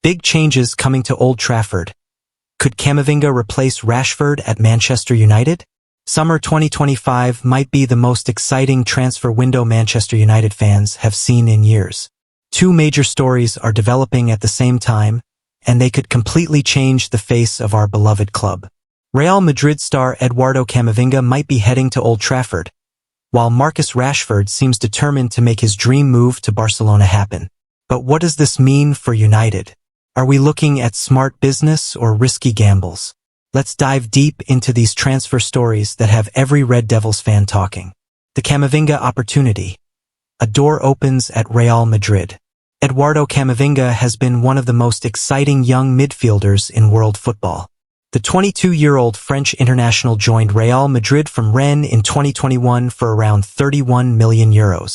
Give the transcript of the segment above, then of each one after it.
Big changes coming to Old Trafford. Could Camavinga replace Rashford at Manchester United? Summer 2025 might be the most exciting transfer window Manchester United fans have seen in years. Two major stories are developing at the same time, and they could completely change the face of our beloved club. Real Madrid star Eduardo Camavinga might be heading to Old Trafford, while Marcus Rashford seems determined to make his dream move to Barcelona happen. But what does this mean for United? Are we looking at smart business or risky gambles? Let's dive deep into these transfer stories that have every Red Devils fan talking. The Camavinga opportunity. A door opens at Real Madrid. Eduardo Camavinga has been one of the most exciting young midfielders in world football. The 22-year-old French international joined Real Madrid from Rennes in 2021 for around €31 million.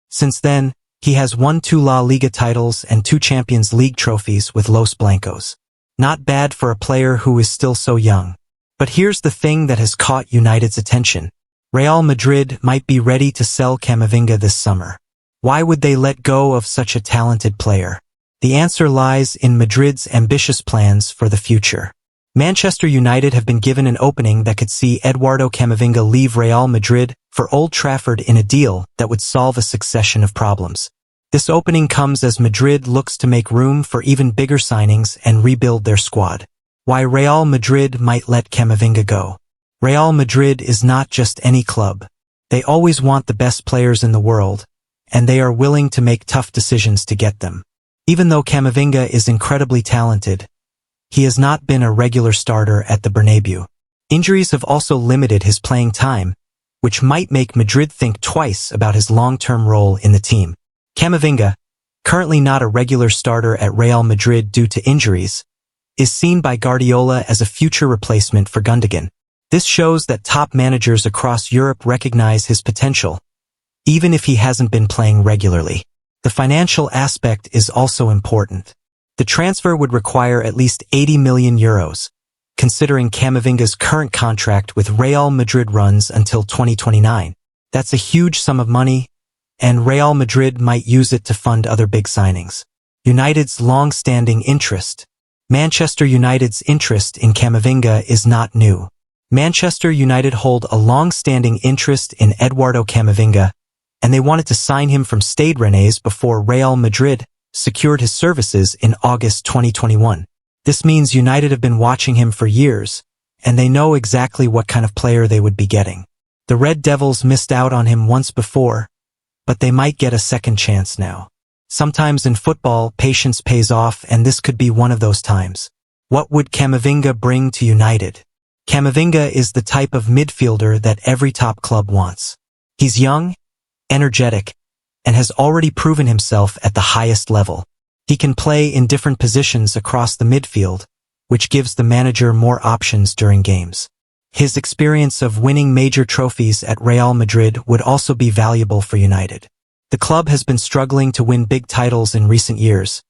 Since then, he has won 2 La Liga titles and 2 Champions League trophies with Los Blancos. Not bad for a player who is still so young. But here's the thing that has caught United's attention. Real Madrid might be ready to sell Camavinga this summer. Why would they let go of such a talented player? The answer lies in Madrid's ambitious plans for the future. Manchester United have been given an opening that could see Eduardo Camavinga leave Real Madrid for Old Trafford in a deal that would solve a succession of problems. This opening comes as Madrid looks to make room for even bigger signings and rebuild their squad. Why Real Madrid might let Camavinga go. Real Madrid is not just any club. They always want the best players in the world, and they are willing to make tough decisions to get them. Even though Camavinga is incredibly talented, he has not been a regular starter at the Bernabeu. Injuries have also limited his playing time, which might make Madrid think twice about his long-term role in the team. Camavinga, currently not a regular starter at Real Madrid due to injuries, is seen by Guardiola as a future replacement for Gundogan. This shows that top managers across Europe recognize his potential, even if he hasn't been playing regularly. The financial aspect is also important. The transfer would require at least €80 million, considering Camavinga's current contract with Real Madrid runs until 2029. That's a huge sum of money, and Real Madrid might use it to fund other big signings. United's long-standing interest. Manchester United's interest in Camavinga is not new. Manchester United hold a long-standing interest in Eduardo Camavinga, and they wanted to sign him from Stade Rennais before Real Madrid secured his services in August 2021. This means United have been watching him for years, and they know exactly what kind of player they would be getting. The Red Devils missed out on him once before, but they might get a second chance now. Sometimes in football, patience pays off, and this could be one of those times. What would Camavinga bring to United? Camavinga is the type of midfielder that every top club wants. He's young, energetic, and has already proven himself at the highest level. He can play in different positions across the midfield, which gives the manager more options during games. His experience of winning major trophies at Real Madrid would also be valuable for United. The club has been struggling to win big titles in recent years,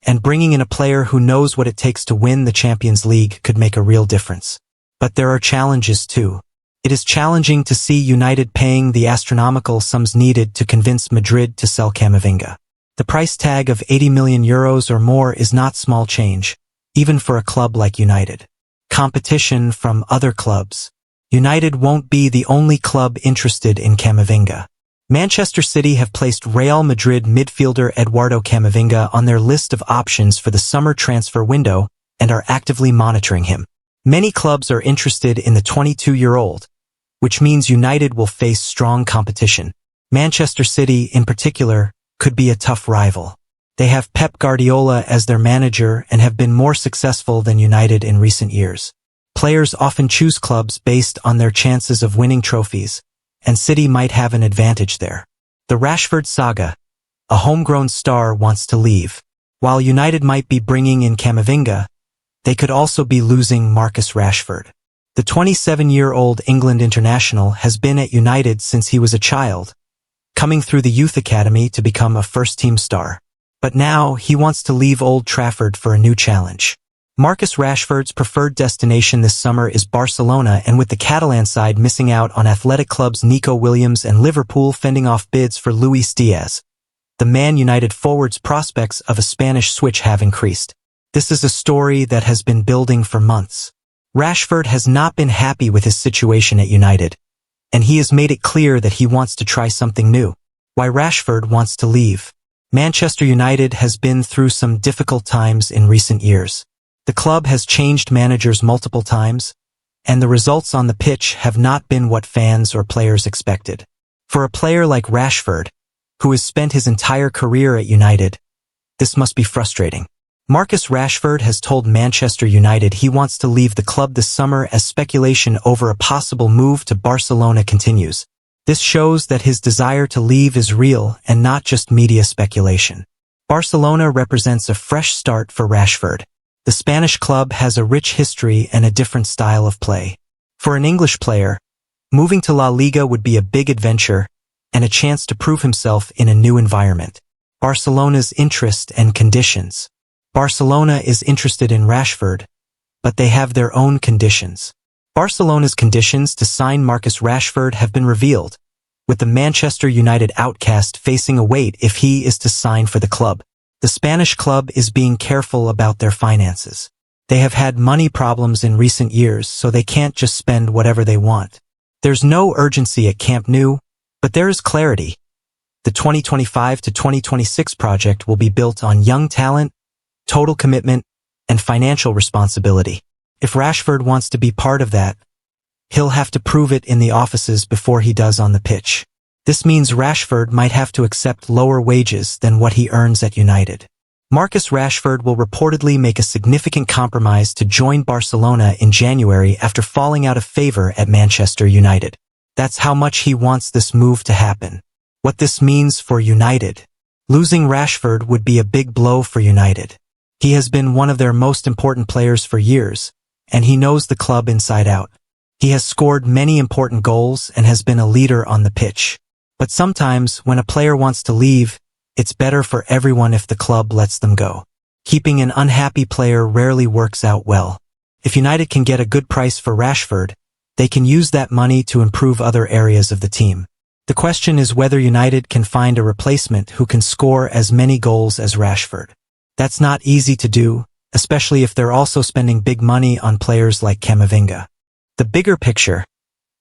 and bringing in a player who knows what it takes to win the Champions League could make a real difference. But there are challenges too. It is challenging to see United paying the astronomical sums needed to convince Madrid to sell Camavinga. The price tag of €80 million or more is not small change, even for a club like United. Competition from other clubs. United won't be the only club interested in Camavinga. Manchester City have placed Real Madrid midfielder Eduardo Camavinga on their list of options for the summer transfer window and are actively monitoring him. Many clubs are interested in the 22-year-old, which means United will face strong competition. Manchester City, in particular, could be a tough rival. They have Pep Guardiola as their manager and have been more successful than United in recent years. Players often choose clubs based on their chances of winning trophies, and City might have an advantage there. The Rashford Saga. A homegrown star wants to leave. While United might be bringing in Camavinga, they could also be losing Marcus Rashford. The 27-year-old England international has been at United since he was a child, coming through the youth academy to become a first-team star. But now he wants to leave Old Trafford for a new challenge. Marcus Rashford's preferred destination this summer is Barcelona, and with the Catalan side missing out on athletic clubs Nico Williams and Liverpool fending off bids for Luis Diaz, the Man United forward's prospects of a Spanish switch have increased. This is a story that has been building for months. Rashford has not been happy with his situation at United, and he has made it clear that he wants to try something new. Why Rashford wants to leave. Manchester United has been through some difficult times in recent years. The club has changed managers multiple times, and the results on the pitch have not been what fans or players expected. For a player like Rashford, who has spent his entire career at United, this must be frustrating. Marcus Rashford has told Manchester United he wants to leave the club this summer as speculation over a possible move to Barcelona continues. This shows that his desire to leave is real and not just media speculation. Barcelona represents a fresh start for Rashford. The Spanish club has a rich history and a different style of play. For an English player, moving to La Liga would be a big adventure and a chance to prove himself in a new environment. Barcelona's interest and conditions. Barcelona is interested in Rashford, but they have their own conditions. Barcelona's conditions to sign Marcus Rashford have been revealed, with the Manchester United outcast facing a wait if he is to sign for the club. The Spanish club is being careful about their finances. They have had money problems in recent years, so they can't just spend whatever they want. There's no urgency at Camp Nou, but there is clarity. The 2025 to 2026 project will be built on young talent, total commitment, and financial responsibility. If Rashford wants to be part of that, he'll have to prove it in the offices before he does on the pitch. This means Rashford might have to accept lower wages than what he earns at United. Marcus Rashford will reportedly make a significant compromise to join Barcelona in January after falling out of favor at Manchester United. That's how much he wants this move to happen. What this means for United. Losing Rashford would be a big blow for United. He has been one of their most important players for years, and he knows the club inside out. He has scored many important goals and has been a leader on the pitch. But sometimes, when a player wants to leave, it's better for everyone if the club lets them go. Keeping an unhappy player rarely works out well. If United can get a good price for Rashford, they can use that money to improve other areas of the team. The question is whether United can find a replacement who can score as many goals as Rashford. That's not easy to do, especially if they're also spending big money on players like Camavinga. The bigger picture.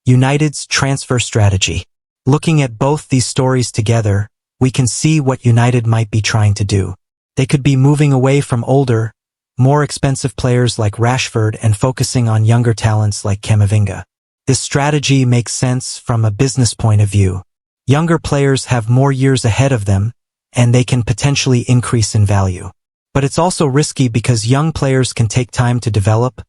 United's transfer strategy. Looking at both these stories together, we can see what United might be trying to do. They could be moving away from older, more expensive players like Rashford and focusing on younger talents like Camavinga. This strategy makes sense from a business point of view. Younger players have more years ahead of them, and they can potentially increase in value. But it's also risky because young players can take time to develop,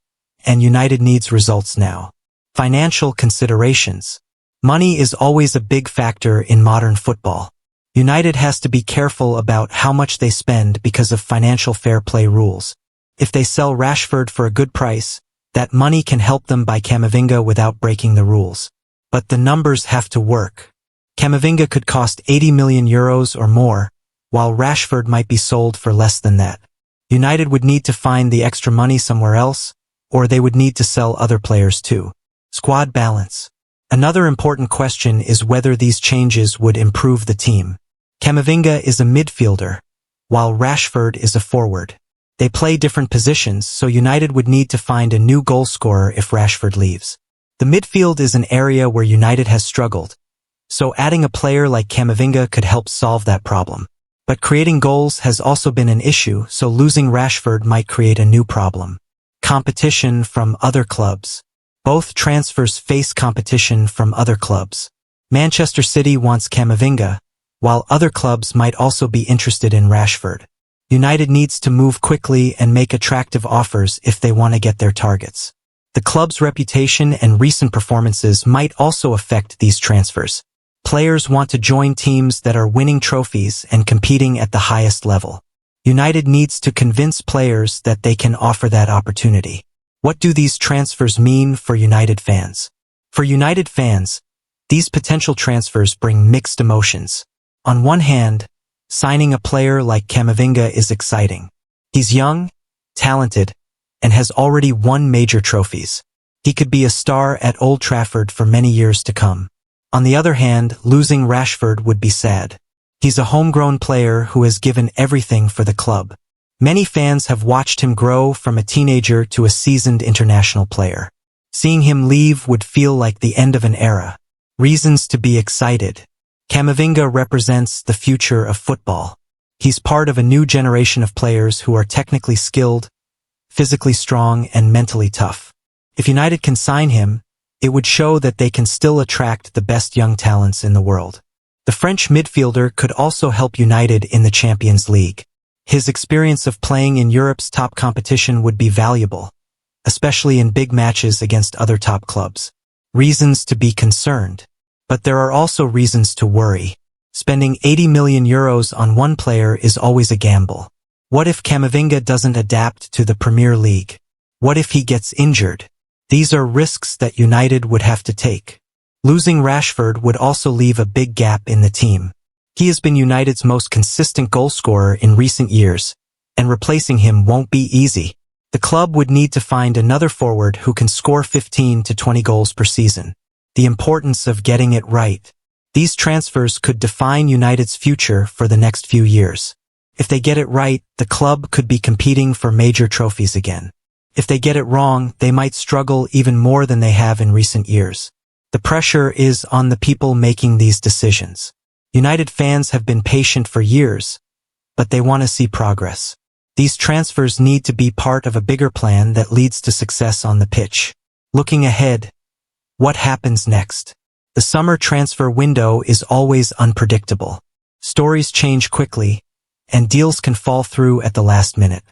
and United needs results now. Financial considerations. Money is always a big factor in modern football. United has to be careful about how much they spend because of financial fair play rules. If they sell Rashford for a good price, that money can help them buy Camavinga without breaking the rules. But the numbers have to work. Camavinga could cost €80 million or more, while Rashford might be sold for less than that. United would need to find the extra money somewhere else, or they would need to sell other players too. Squad balance. Another important question is whether these changes would improve the team. Camavinga is a midfielder, while Rashford is a forward. They play different positions, so United would need to find a new goal scorer if Rashford leaves. The midfield is an area where United has struggled, so adding a player like Camavinga could help solve that problem. But creating goals has also been an issue, so losing Rashford might create a new problem. Competition from other clubs. Both transfers face competition from other clubs. Manchester City wants Camavinga, while other clubs might also be interested in Rashford. United needs to move quickly and make attractive offers if they want to get their targets. The club's reputation and recent performances might also affect these transfers. Players want to join teams that are winning trophies and competing at the highest level. United needs to convince players that they can offer that opportunity. What do these transfers mean for United fans? For United fans, these potential transfers bring mixed emotions. On one hand, signing a player like Camavinga is exciting. He's young, talented, and has already won major trophies. He could be a star at Old Trafford for many years to come. On the other hand, losing Rashford would be sad. He's a homegrown player who has given everything for the club. Many fans have watched him grow from a teenager to a seasoned international player. Seeing him leave would feel like the end of an era. Reasons to be excited. Camavinga represents the future of football. He's part of a new generation of players who are technically skilled, physically strong, and mentally tough. If United can sign him, it would show that they can still attract the best young talents in the world. The French midfielder could also help United in the Champions League. His experience of playing in Europe's top competition would be valuable, especially in big matches against other top clubs. Reasons to be concerned. But there are also reasons to worry. Spending €80 million on one player is always a gamble. What if Camavinga doesn't adapt to the Premier League? What if he gets injured? These are risks that United would have to take. Losing Rashford would also leave a big gap in the team. He has been United's most consistent goalscorer in recent years, and replacing him won't be easy. The club would need to find another forward who can score 15 to 20 goals per season. The importance of getting it right. These transfers could define United's future for the next few years. If they get it right, the club could be competing for major trophies again. If they get it wrong, they might struggle even more than they have in recent years. The pressure is on the people making these decisions. United fans have been patient for years, but they want to see progress. These transfers need to be part of a bigger plan that leads to success on the pitch. Looking ahead, what happens next? The summer transfer window is always unpredictable. Stories change quickly, and deals can fall through at the last minute.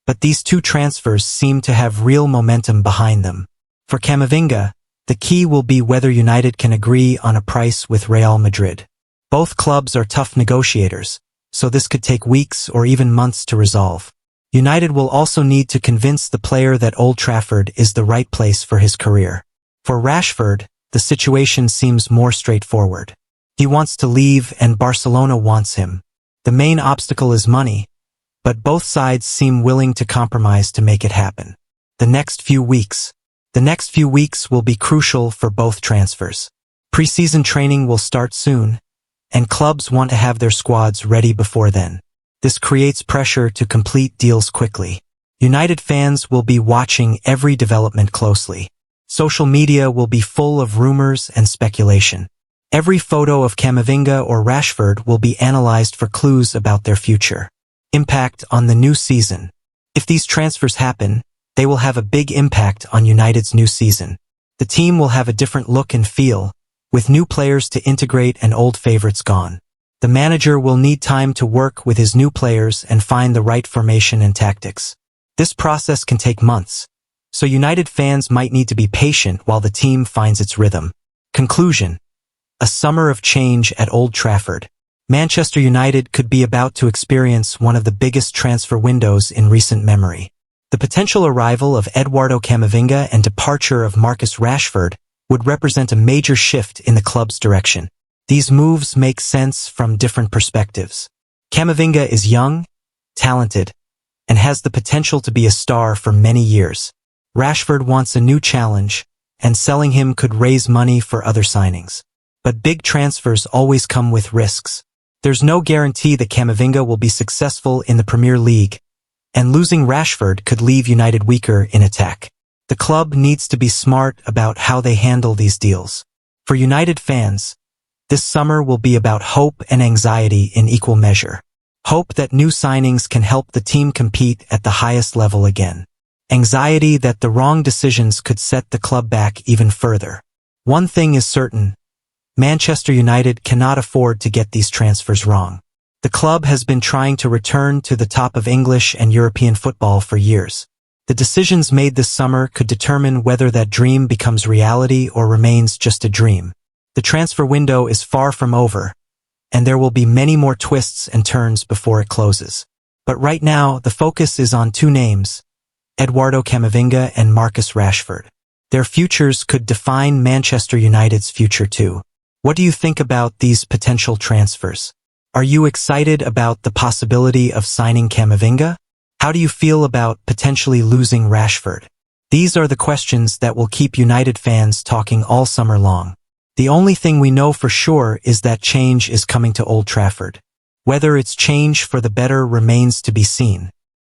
But these two transfers seem to have real momentum behind them. For Camavinga, the key will be whether United can agree on a price with Real Madrid. Both clubs are tough negotiators, so this could take weeks or even months to resolve. United will also need to convince the player that Old Trafford is the right place for his career. For Rashford, the situation seems more straightforward. He wants to leave and Barcelona wants him. The main obstacle is money, but both sides seem willing to compromise to make it happen. The next few weeks will be crucial for both transfers. Pre-season training will start soon, and clubs want to have their squads ready before then. This creates pressure to complete deals quickly. United fans will be watching every development closely. Social media will be full of rumors and speculation. Every photo of Camavinga or Rashford will be analyzed for clues about their future. Impact on the new season. If these transfers happen, they will have a big impact on United's new season. The team will have a different look and feel, with new players to integrate and old favorites gone. The manager will need time to work with his new players and find the right formation and tactics. This process can take months, so United fans might need to be patient while the team finds its rhythm. Conclusion. A summer of change at Old Trafford. Manchester United could be about to experience one of the biggest transfer windows in recent memory. The potential arrival of Eduardo Camavinga and departure of Marcus Rashford would represent a major shift in the club's direction. These moves make sense from different perspectives. Camavinga is young, talented, and has the potential to be a star for many years. Rashford wants a new challenge, and selling him could raise money for other signings. But big transfers always come with risks. There's no guarantee that Camavinga will be successful in the Premier League, and losing Rashford could leave United weaker in attack. The club needs to be smart about how they handle these deals. For United fans, this summer will be about hope and anxiety in equal measure. Hope that new signings can help the team compete at the highest level again. Anxiety that the wrong decisions could set the club back even further. One thing is certain. Manchester United cannot afford to get these transfers wrong. The club has been trying to return to the top of English and European football for years. The decisions made this summer could determine whether that dream becomes reality or remains just a dream. The transfer window is far from over, and there will be many more twists and turns before it closes. But right now, the focus is on two names, Eduardo Camavinga and Marcus Rashford. Their futures could define Manchester United's future too. What do you think about these potential transfers? Are you excited about the possibility of signing Camavinga? How do you feel about potentially losing Rashford? These are the questions that will keep United fans talking all summer long. The only thing we know for sure is that change is coming to Old Trafford. Whether it's change for the better remains to be seen.